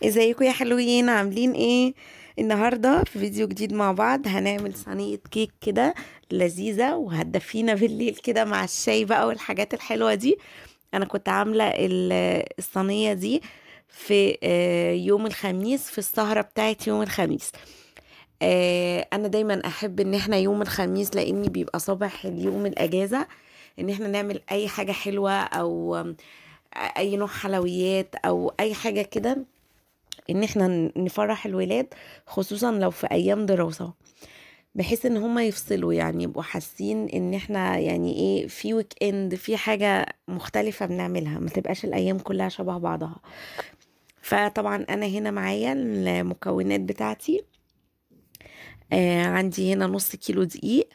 ازيكم يا حلوين؟ عاملين ايه؟ النهارده في فيديو جديد مع بعض هنعمل صينية كيك كده لذيذة وهتدفينا بالليل كده مع الشاي بقى والحاجات الحلوة دي. انا كنت عاملة الصينية دي في يوم الخميس، في السهرة بتاعت يوم الخميس. انا دايما احب ان احنا يوم الخميس لاني بيبقى صباح اليوم الاجازة، ان احنا نعمل اي حاجة حلوة او اي نوع حلويات او اي حاجة كده، ان احنا نفرح الولاد، خصوصا لو في ايام دراسة، بحيث ان هما يفصلوا، يعني يبقوا حاسين ان احنا يعني ايه، في ويك اند، في حاجة مختلفة بنعملها، ما تبقاش الايام كلها شبه بعضها. فطبعا انا هنا معايا المكونات بتاعتي. عندي هنا نص كيلو دقيق،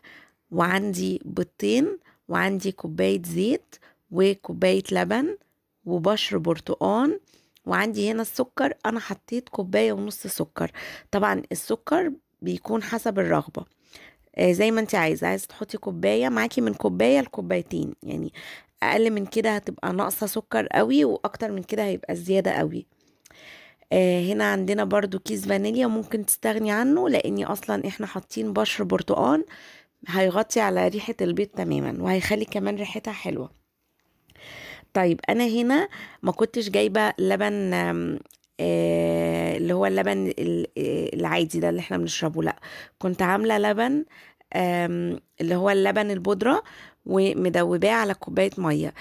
وعندي بيضتين، وعندي كوباية زيت، وكوباية لبن، وبشر برتقان، وعندي هنا السكر. انا حطيت كوباية ونص سكر. طبعا السكر بيكون حسب الرغبة، زي ما انت عايزة تحطي كوباية معاكي، من كوباية لكوبايتين يعني. اقل من كده هتبقى ناقصة سكر قوي، واكتر من كده هيبقى زيادة قوي. هنا عندنا برضو كيس فانيليا، ممكن تستغني عنه لاني اصلا احنا حاطين بشر برتقان، هيغطي على ريحة البيض تماما، وهيخلي كمان ريحتها حلوة. طيب انا هنا ما كنتش جايبة لبن، اللي هو اللبن العادي ده اللي احنا بنشربه، لا، كنت عاملة لبن اللي هو اللبن البودرة، ومدوباه على كوباية مية.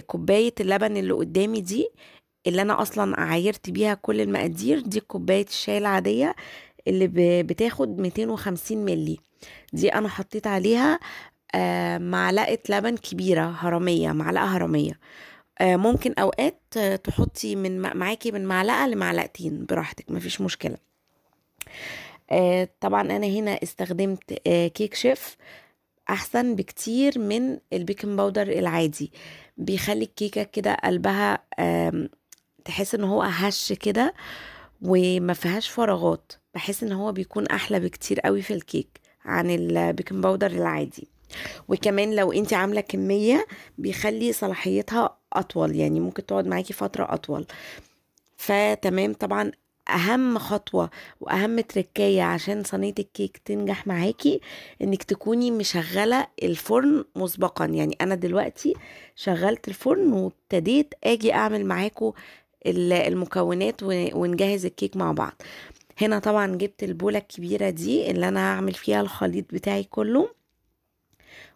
كوباية اللبن اللي قدامي دي، اللي انا اصلا عايرت بيها كل المقادير دي، كوباية الشاي العادية اللي بتاخد 250 ملي، دي انا حطيت عليها معلقة لبن كبيرة هرمية، معلقة هرمية. ممكن اوقات تحطي معاكي من معلقة لمعلقتين براحتك، مفيش مشكلة. طبعا انا هنا استخدمت كيك شيف، احسن بكتير من البيكنج باودر العادي، بيخلي الكيكة كده قلبها تحس ان هو هش كده، وما فيهاش فراغات، بحس ان هو بيكون احلى بكتير قوي في الكيك عن البيكنج باودر العادي. وكمان لو انت عامله كميه، بيخلي صلاحيتها اطول، يعني ممكن تقعد معاكي فتره اطول. فتمام. طبعا اهم خطوه واهم تركية عشان صينيه الكيك تنجح معاكي، انك تكوني مشغله الفرن مسبقا. يعني انا دلوقتي شغلت الفرن وابتديت اجي اعمل معاكو المكونات ونجهز الكيك مع بعض. هنا طبعا جبت البولة الكبيرة دي اللي انا هعمل فيها الخليط بتاعي كله،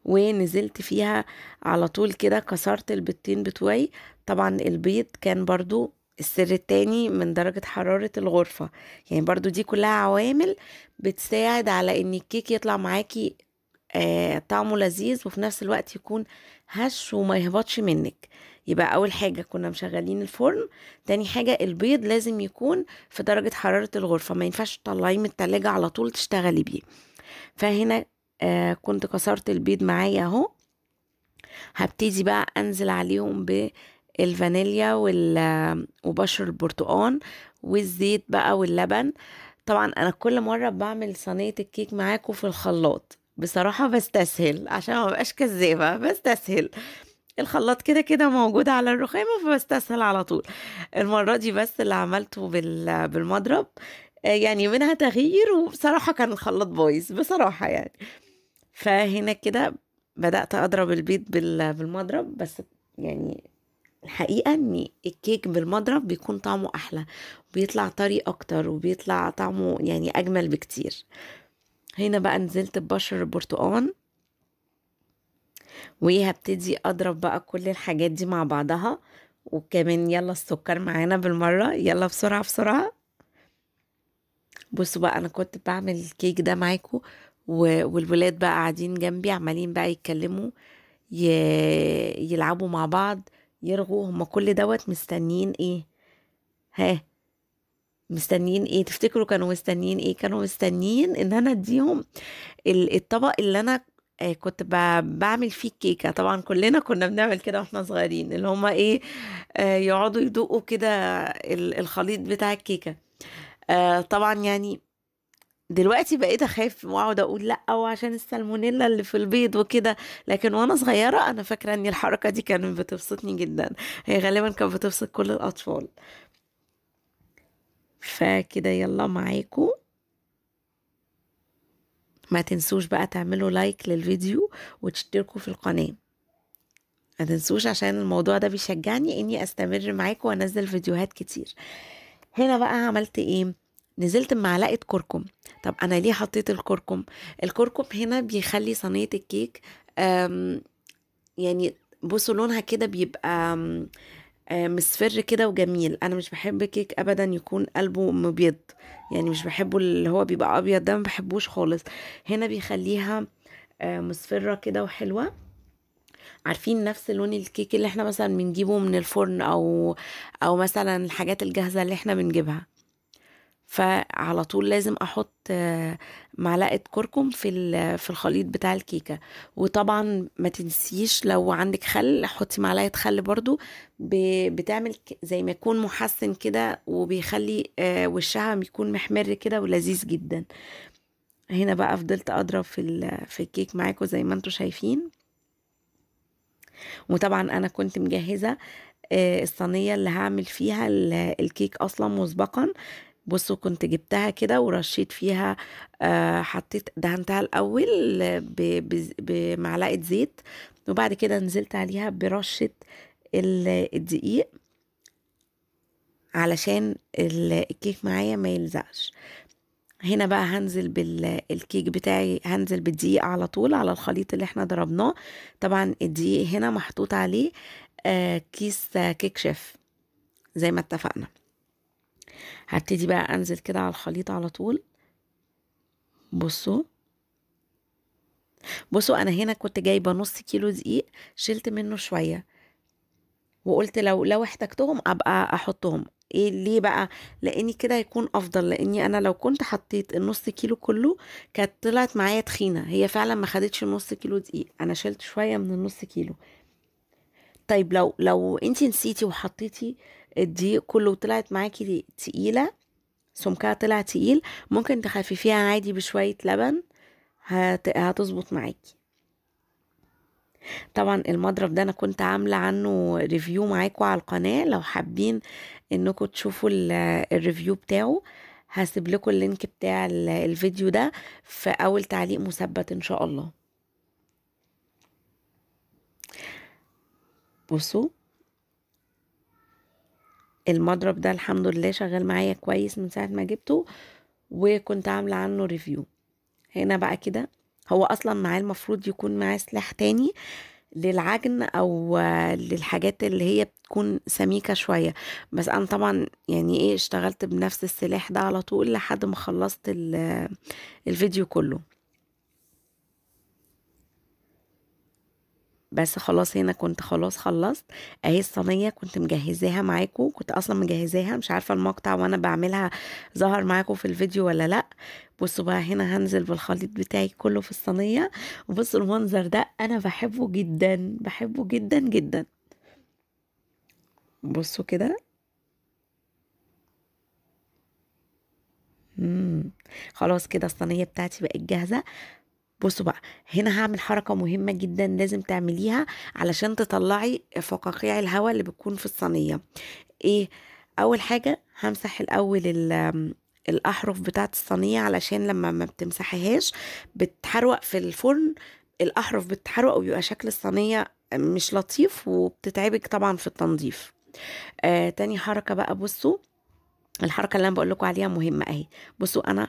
ونزلت فيها على طول كده، كسرت البيضتين بتوعي. طبعا البيض كان برضو السر التاني من درجة حرارة الغرفة، يعني برضو دي كلها عوامل بتساعد على ان الكيك يطلع معاكي طعمه لذيذ، وفي نفس الوقت يكون هش وما يهبطش منك. يبقى اول حاجة كنا مشغلين الفرن، تاني حاجة البيض لازم يكون في درجة حرارة الغرفة، ما ينفعش تطلعيه من التلاجة على طول تشتغلي بيه. فهنا كنت كسرت البيض معايا اهو. هبتدي بقى انزل عليهم بالفانيليا وبشر البرتقان والزيت بقى واللبن. طبعا انا كل مره بعمل صينيه الكيك معاكم في الخلاط، بصراحه بستسهل عشان ما بقاش كذابه، بستسهل. الخلاط كده كده موجود على الرخامه، فبستسهل على طول. المره دي بس اللي عملته بالمضرب، يعني منها تغيير، وبصراحه كان الخلاط بايظ بصراحه يعني. فهنا كده بدأت أضرب البيض بالمضرب بس. يعني الحقيقة ان الكيك بالمضرب بيكون طعمه احلى، بيطلع طري اكتر، وبيطلع طعمه يعني اجمل بكتير. هنا بقى نزلت ببشر البرتقان، وهبتدي اضرب بقى كل الحاجات دي مع بعضها. وكمان يلا السكر معانا بالمرة، يلا بسرعة بسرعة. بصوا بقى، انا كنت بعمل الكيك ده معاكم، والولاد بقى قاعدين جنبي عمالين بقى يتكلموا، يلعبوا مع بعض، يرغوا. هما كل دوت مستنيين ايه؟ ها، مستنيين ايه تفتكروا؟ كانوا مستنيين ايه؟ كانوا مستنيين ان انا اديهم الطبق اللي انا كنت بعمل فيه الكيكة. طبعا كلنا كنا بنعمل كده واحنا صغيرين، اللي هما ايه، يقعدوا يدوقوا كده الخليط بتاع الكيكة. طبعا يعني دلوقتي بقيت اخاف واقعد اقول لا، وعشان السالمونيلا اللي في البيض وكده. لكن وانا صغيره انا فاكره ان الحركه دي كانت بتبسطني جدا، هي غالبا كانت بتبسط كل الاطفال. فكده يلا معاكم. ما تنسوش بقى تعملوا لايك للفيديو وتشتركوا في القناة، ما تنسوش عشان الموضوع ده بيشجعني اني استمر معاكم وانزل فيديوهات كتير. هنا بقى عملت ايه؟ نزلت بمعلقة كركم. طب انا ليه حطيت الكركم؟ الكركم هنا بيخلي صينية الكيك يعني بصوا لونها كده بيبقى مصفر كده وجميل. انا مش بحب كيك ابدا يكون قلبه مبيض، يعني مش بحبه اللي هو بيبقى ابيض ده، ما بحبوش خالص. هنا بيخليها مصفرة كده وحلوة. عارفين نفس لون الكيك اللي احنا مثلا بنجيبه من الفرن او مثلا الحاجات الجاهزة اللي احنا بنجيبها. فعلى طول لازم احط معلقة كركم في الخليط بتاع الكيكة. وطبعا ما تنسيش لو عندك خل حطي معلقة خل برضو، بتعمل زي ما يكون محسن كده، وبيخلي وشها بيكون محمر كده ولذيذ جدا. هنا بقى فضلت اضرب في الكيك معاكم زي ما انتم شايفين. وطبعا انا كنت مجهزة الصينية اللي هعمل فيها الكيك اصلا مسبقا. بصوا كنت جبتها كده ورشيت فيها، حطيت دهنتها الاول بمعلقة زيت، وبعد كده نزلت عليها برشة الدقيق علشان الكيك معايا ما يلزقش. هنا بقى هنزل بالكيك بتاعي، هنزل بالدقيق على طول على الخليط اللي احنا ضربناه. طبعا الدقيق هنا محطوط عليه كيس كيك شيف زي ما اتفقنا. هبتدي بقى انزل كده على الخليط على طول. بصوا انا هنا كنت جايبه نص كيلو دقيق، شلت منه شويه وقلت لو احتجتهم ابقى احطهم. ايه ليه بقى؟ لاني كده هيكون افضل، لاني انا لو كنت حطيت النص كيلو كله كانت طلعت معايا تخينه. هي فعلا ما خدتش النص كيلو دقيق، انا شلت شويه من النص كيلو. طيب لو انتي نسيتي وحطيتي الدقيق كله وطلعت معاكي تقيله، سمكها طلع تقيل، ممكن تخففيها عادي بشويه لبن، هتظبط معاكي. طبعا المضرب ده انا كنت عامله عنه ريفيو معاكم على القناه، لو حابين انكم تشوفوا الريفيو بتاعه هسيب لكم اللينك بتاع الفيديو ده في اول تعليق مثبت ان شاء الله. بصوا المضرب ده الحمد لله شغال معايا كويس من ساعه ما جبته وكنت عامله عنه ريفيو. هنا بقى كده هو اصلا معاه المفروض يكون معاه سلاح تاني للعجن او للحاجات اللي هي بتكون سميكة شوية، بس انا طبعا يعني ايه اشتغلت بنفس السلاح ده على طول لحد ما خلصت الفيديو كله. بس خلاص هنا كنت خلاص خلصت اهي الصينية، كنت مجهزاها معاكم، كنت اصلا مجهزاها، مش عارفة المقطع وانا بعملها ظهر معاكم في الفيديو ولا لا. بصوا بقى هنا هنزل بالخليط بتاعي كله في الصينية، وبصوا المنظر ده انا بحبه جدا، بحبه جدا جدا. بصوا كده. خلاص كده الصينية بتاعتي بقت جاهزة. بصوا بقى هنا هعمل حركة مهمة جدا لازم تعمليها علشان تطلعي فقاقيع الهواء اللي بتكون في الصينية. ايه؟ اول حاجة همسح الاول الاحرف بتاعت الصينية، علشان لما ما بتمسحيهاش بتحروق في الفرن، الاحرف بتحروق وبيبقى شكل الصينية مش لطيف وبتتعبك طبعا في التنظيف. تاني حركة بقى، بصوا الحركة اللي انا بقول لكم عليها مهمة اهي. بصوا انا